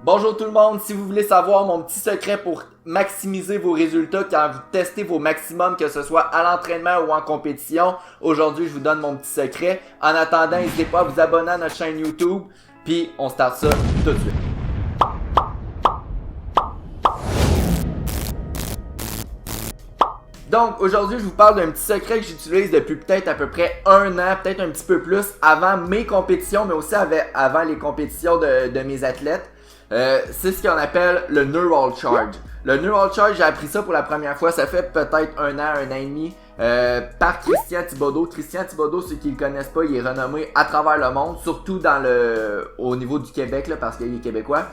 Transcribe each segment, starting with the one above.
Bonjour tout le monde, si vous voulez savoir mon petit secret pour maximiser vos résultats quand vous testez vos maximums, que ce soit à l'entraînement ou en compétition, aujourd'hui je vous donne mon petit secret. En attendant, n'hésitez pas à vous abonner à notre chaîne YouTube, puis on start ça tout de suite. Donc aujourd'hui je vous parle d'un petit secret que j'utilise depuis peut-être à peu près un an, peut-être un petit peu plus, avant mes compétitions, mais aussi avant les compétitions de mes athlètes. C'est ce qu'on appelle le Neural Charge. Le Neural Charge, j'ai appris ça pour la première fois, ça fait peut-être un an et demi, par Christian Thibaudeau. Christian Thibaudeau, ceux qui ne le connaissent pas, il est renommé à travers le monde, surtout au niveau du Québec, là, parce qu'il est québécois.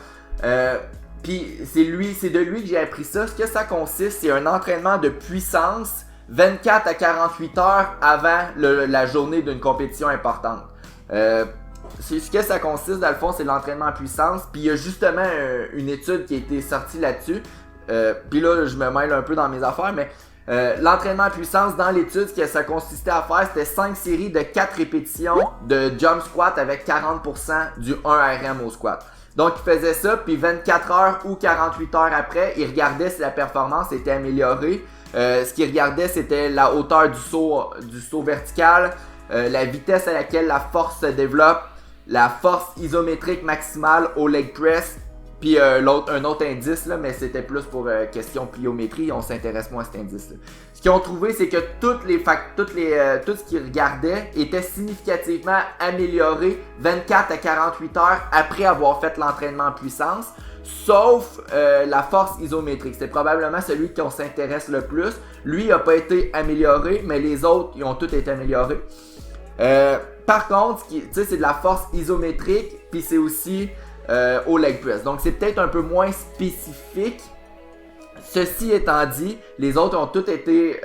Puis c'est de lui que j'ai appris ça. Ce que ça consiste, c'est un entraînement de puissance 24 à 48 heures avant la journée d'une compétition importante. C'est ce que ça consiste dans le fond, c'est l'entraînement en puissance. Puis il y a justement une étude qui a été sortie là-dessus. Puis là, je me mêle un peu dans mes affaires, mais l'entraînement en puissance, dans l'étude, ce que ça consistait à faire, c'était 5 séries de 4 répétitions de jump squat avec 40% du 1RM au squat. Donc il faisait ça, puis 24 heures ou 48 heures après, il regardait si la performance était améliorée. Ce qu'il regardait, c'était la hauteur du saut vertical, la vitesse à laquelle la force se développe, la force isométrique maximale au leg press, puis un autre indice, là, mais c'était plus pour question pliométrie, on s'intéresse moins à cet indice-là. Ce qu'ils ont trouvé, c'est que tout ce qu'ils regardaient était significativement amélioré 24 à 48 heures après avoir fait l'entraînement en puissance, sauf la force isométrique. C'est probablement celui qu'on s'intéresse le plus. Lui, il n'a pas été amélioré, mais les autres, ils ont tous été améliorés. Par contre, c'est de la force isométrique, puis c'est aussi au leg press. Donc c'est peut-être un peu moins spécifique. Ceci étant dit, les autres ont tous été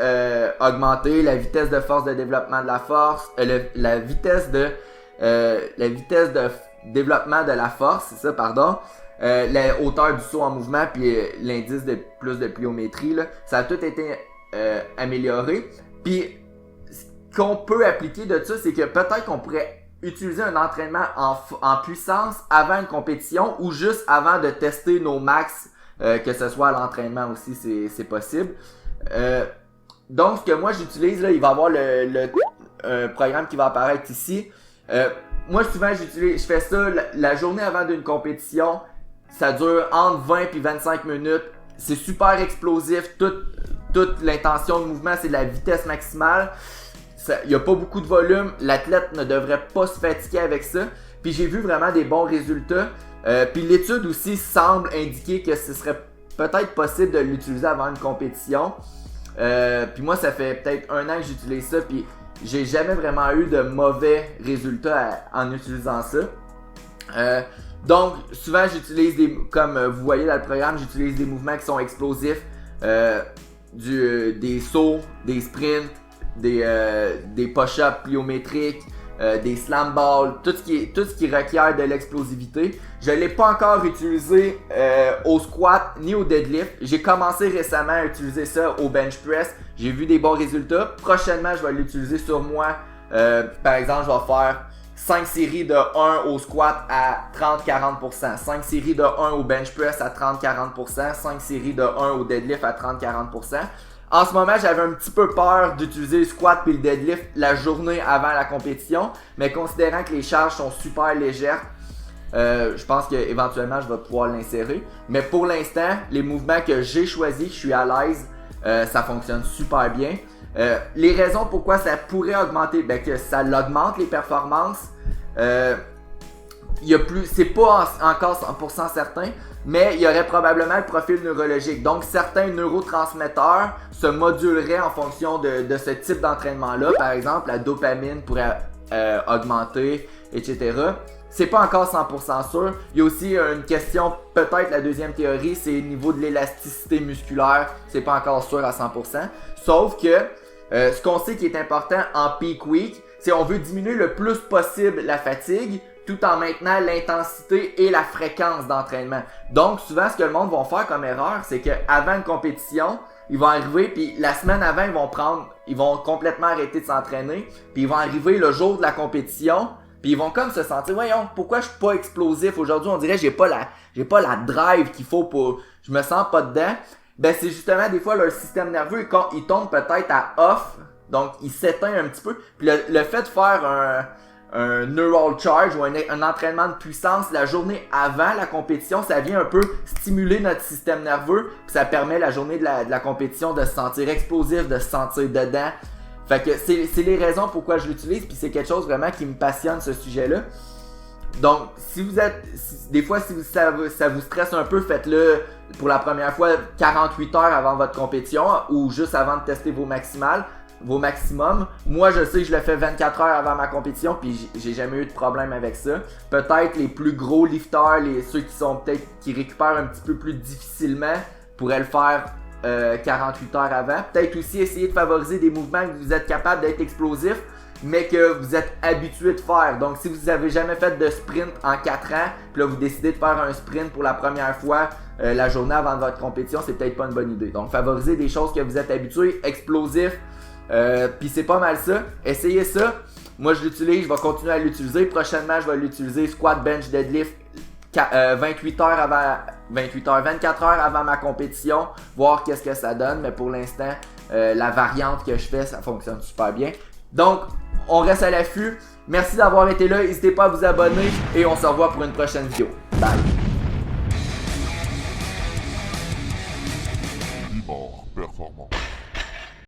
augmentés. La vitesse de force de développement de la force, la vitesse de développement de la force, c'est ça, pardon. La hauteur du saut en mouvement, puis l'indice de plus de pliométrie, là, ça a tout été amélioré. Puis ce qu'on peut appliquer de ça, c'est que peut-être qu'on pourrait utiliser un entraînement en puissance avant une compétition ou juste avant de tester nos max, que ce soit à l'entraînement aussi, c'est possible. Donc ce que moi j'utilise, là, il va y avoir un programme qui va apparaître ici. Moi souvent je fais ça la journée avant d'une compétition. Ça dure entre 20 et 25 minutes. C'est super explosif. Toute l'intention de mouvement, c'est de la vitesse maximale. Il n'y a pas beaucoup de volume, l'athlète ne devrait pas se fatiguer avec ça. Puis j'ai vu vraiment des bons résultats. Puis l'étude aussi semble indiquer que ce serait peut-être possible de l'utiliser avant une compétition. Puis moi, ça fait peut-être un an que j'utilise ça, puis j'ai jamais vraiment eu de mauvais résultats en utilisant ça. Donc souvent j'utilise comme vous voyez dans le programme, j'utilise des mouvements qui sont explosifs, des sauts, des sprints, des push-ups pliométriques, des slam balls, tout ce qui requiert de l'explosivité. Je ne l'ai pas encore utilisé au squat ni au deadlift. J'ai commencé récemment à utiliser ça au bench press. J'ai vu des bons résultats. Prochainement, je vais l'utiliser sur moi. Par exemple, je vais faire 5 séries de 1 au squat à 30-40%, 5 séries de 1 au bench press à 30-40%, 5 séries de 1 au deadlift à 30-40%. En ce moment, j'avais un petit peu peur d'utiliser le squat puis le deadlift la journée avant la compétition, mais considérant que les charges sont super légères, je pense qu'éventuellement je vais pouvoir l'insérer. Mais pour l'instant, les mouvements que j'ai choisis, que je suis à l'aise, ça fonctionne super bien. Les raisons pourquoi ça pourrait augmenter, que ça l'augmente les performances. C'est pas encore 100% certain, mais il y aurait probablement le profil neurologique. Donc certains neurotransmetteurs se moduleraient en fonction de ce type d'entraînement-là. Par exemple, la dopamine pourrait augmenter, etc. C'est pas encore 100% sûr. Il y a aussi une question, peut-être la deuxième théorie, c'est au niveau de l'élasticité musculaire. C'est pas encore sûr à 100%. Sauf que ce qu'on sait qui est important en peak week, c'est qu'on veut diminuer le plus possible la fatigue, tout en maintenant l'intensité et la fréquence d'entraînement. Donc souvent ce que le monde va faire comme erreur, c'est qu'avant une compétition, ils vont arriver puis la semaine avant ils vont complètement arrêter de s'entraîner, puis ils vont arriver le jour de la compétition, Puis ils vont comme se sentir, voyons, pourquoi je suis pas explosif aujourd'hui? On dirait que j'ai pas la drive qu'il faut pour, je me sens pas dedans. Ben c'est justement des fois leur système nerveux, il tombe peut-être à off, donc il s'éteint un petit peu. Puis le fait de faire un neural charge ou un entraînement de puissance la journée avant la compétition, ça vient un peu stimuler notre système nerveux, puis ça permet la journée de la compétition de se sentir explosif, de se sentir dedans. Fait que c'est les raisons pourquoi je l'utilise, puis c'est quelque chose vraiment qui me passionne, ce sujet-là. Donc, des fois, si ça vous stresse un peu, faites-le pour la première fois 48 heures avant votre compétition ou juste avant de tester vos maximums. Moi, je sais que je le fais 24 heures avant ma compétition, puis j'ai jamais eu de problème avec ça. Peut-être les plus gros lifters, ceux qui récupèrent un petit peu plus difficilement, pourraient le faire 48 heures avant. Peut-être aussi essayer de favoriser des mouvements que vous êtes capable d'être explosif, mais que vous êtes habitué de faire. Donc si vous avez jamais fait de sprint en 4 ans, puis là vous décidez de faire un sprint pour la première fois la journée avant votre compétition, c'est peut-être pas une bonne idée. Donc favorisez des choses que vous êtes habitué, explosif, puis c'est pas mal ça. Essayez ça. Moi je l'utilise, je vais continuer à l'utiliser. Prochainement je vais l'utiliser squat, bench, deadlift 24 heures avant ma compétition, voir qu'est-ce que ça donne. Mais pour l'instant, la variante que je fais, ça fonctionne super bien. Donc, on reste à l'affût. Merci d'avoir été là. N'hésitez pas à vous abonner et on se revoit pour une prochaine vidéo. Bye!